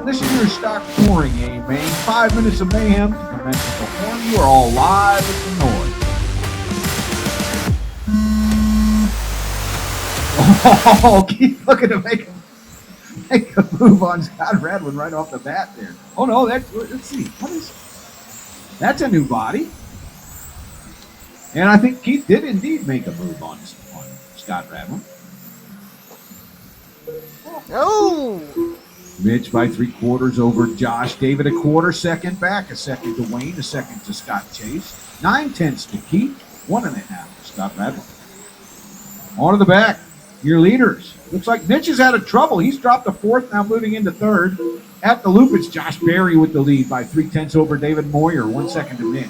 This is your stock touring game, man. 5 minutes of mayhem to commence with the horn. You are all live at the noise. Oh, keep looking to make a move on Scott Radwin right off the bat there. Oh no, let's see. What is that's a new body. And I think Keith did indeed make a move on Scott Radwin. Oh! Mitch by 3/4 over Josh. David a quarter second back. A second to Wayne. A second to Scott Chase. 9/10 to Keith. 1.5 to Scott Radwin. On to the back. Your leaders. Looks like Mitch has had a trouble. He's dropped to fourth, now moving into third. At the loop, it's Josh Berry with the lead by 3/10 over David Moyer. 1 second to Mitch.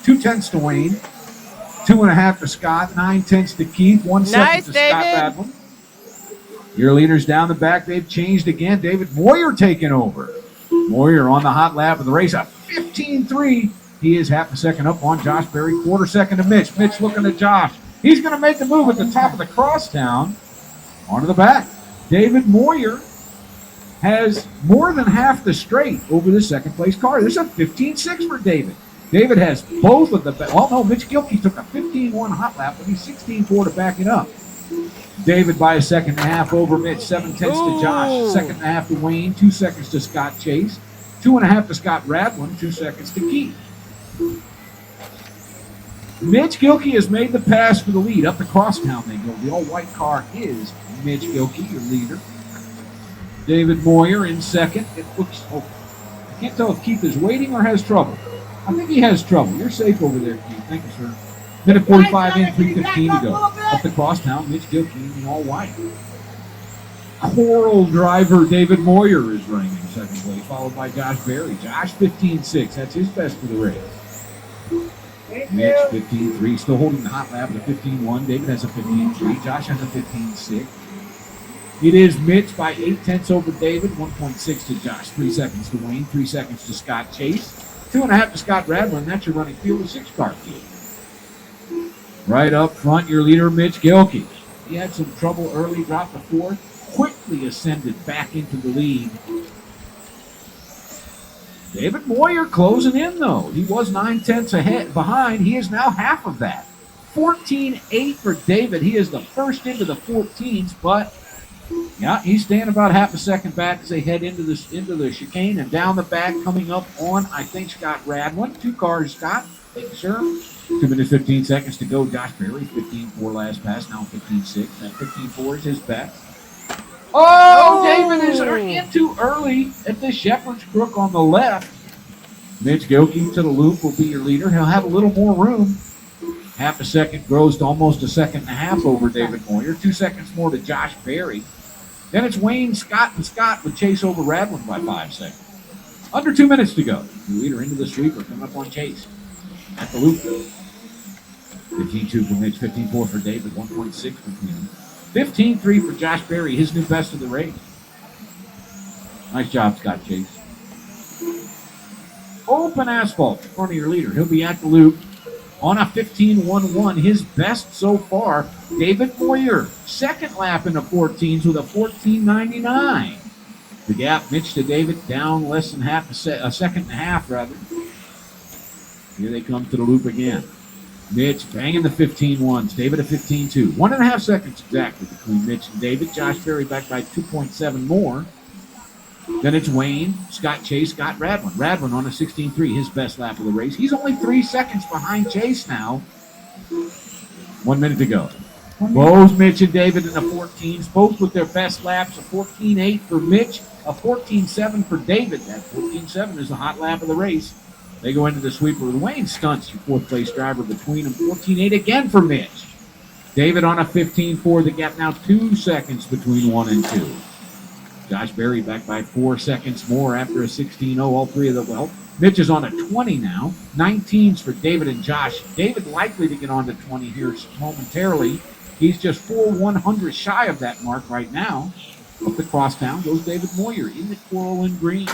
2/10 to Wayne. 2.5 to Scott. 9/10 to Keith. 1 second to David. Scott Radwin. Your leaders down the back. They've changed again. David Moyer taking over. Moyer on the hot lap of the race. A 15.3. He is half a second up on Josh Berry. 1/4 second to Mitch. Mitch looking at Josh. He's going to make the move at the top of the crosstown. On to the back. David Moyer has more than half the straight over the second place car. There's a 15.6 for David. David has both of the well, no, Mitch Gilkey took a 15.1 hot lap, but he's 16.4 to back it up. David by a second and a half over Mitch. 7/10 to Josh. 2.5 to Wayne. 2 seconds to Scott Chase. 2.5 to Scott Radwin. 2 seconds to Keith. Mitch Gilkey has made the pass for the lead. Up the crosstown they go. The all-white car is Mitch Gilkey, your leader. David Moyer in second. It looks, I can't tell if Keith is waiting or has trouble. I think he has trouble. You're safe over there, Keith. Thank you, sir. Minute 45 in, 3:15 to go. Up the crosstown, Mitch Gilkey in all-white. Coral driver David Moyer is running in second place, followed by Josh Berry. Josh 15.6. That's his best for the race. Mitch 15.3, still holding the hot lap at a 15.1. David has a 15.3. Josh has a 15.6. It is Mitch by 8/10 over David. 1.6 to Josh. 3 seconds to Wayne. 3 seconds to Scott Chase. 2.5 to Scott Radwin. That's your running field, a 6-car field. Right up front, your leader, Mitch Gilkey. He had some trouble early, dropped to fourth. Quickly ascended back into the lead. David Moyer closing in, though. He was 9/10 ahead behind. He is now half of that. 14.8 for David. He is the first into the 14s, but yeah, he's staying about half a second back as they head into the chicane and down the back coming up on, I think, Scott Radwin. 2 cars, Scott. Thank you, sir. 2 minutes, 15 seconds to go. Josh Berry, 15.4 last pass, now 15.6. That 15.4 is his best. Oh, David is in too early at the Shepherd's Crook on the left. Mitch Gilkey to the loop will be your leader. He'll have a little more room. Half a second grows to almost a second and a half over David Moyer. 2 seconds more to Josh Berry. Then it's Wayne, Scott, and Scott with Chase over Radwin by 5 seconds. Under 2 minutes to go. Your leader into the sweeper, coming up on Chase. At the loop. 15.2 for Mitch, 15.4 for David, 1.6 between them. 15.3 for Josh Berry, his new best of the race. Nice job, Scott Chase. Open asphalt in front of your leader. He'll be at the loop on a 15.11, his best so far. David Moyer, second lap in the 14s with a 14.99. The gap, Mitch to David, down less than a second and a half, rather. Here they come to the loop again. Mitch banging the 15.1s. David a 15.2. 1.5 seconds exactly between Mitch and David. Josh Berry back by 2.7 more. Then it's Wayne, Scott Chase, Scott Radwin. Radwin on a 16.3, his best lap of the race. He's only 3 seconds behind Chase now. 1 minute to go. Both Mitch and David in the 14s, both with their best laps. A 14.8 for Mitch, a 14.7 for David. That 14.7 is the hot lap of the race. They go into the sweeper with Wayne Stunts, your 4th place driver between them. 14.8 again for Mitch. David on a 15.4. The gap now 2 seconds between 1 and 2. Josh Berry back by 4 seconds more after a 16.0. All three of the, well, Mitch is on a 20 now. 19s for David and Josh. David likely to get on to 20 here momentarily. He's just 4/100 shy of that mark right now. Up the crosstown goes David Moyer in the coral and green.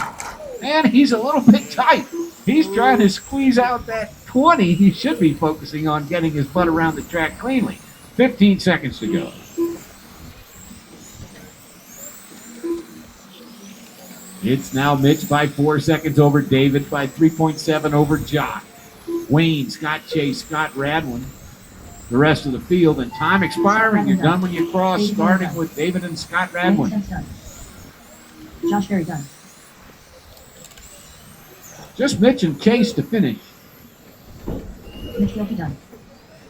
And he's a little bit tight. He's trying to squeeze out that 20. He should be focusing on getting his butt around the track cleanly. 15 seconds to go. It's now Mitch by 4 seconds over David, by 3.7 over Jock. Wayne, Scott Chase, Scott Radwin, the rest of the field, and time expiring. You're done when you cross, starting with David and Scott Radwin. Josh Berry done. Just Mitch and Chase to finish. Mitch Gilkey done.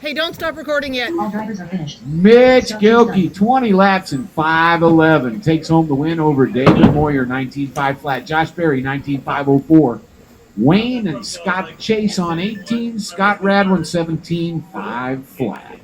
Hey, don't stop recording yet. All drivers are finished. Mitch Gilkey, 20 laps in 5:11, takes home the win over David Moyer, 19.5 flat. Josh Berry, 19.504. Wayne and Scott Chase on 18. Scott Radwin, 17.5 flat.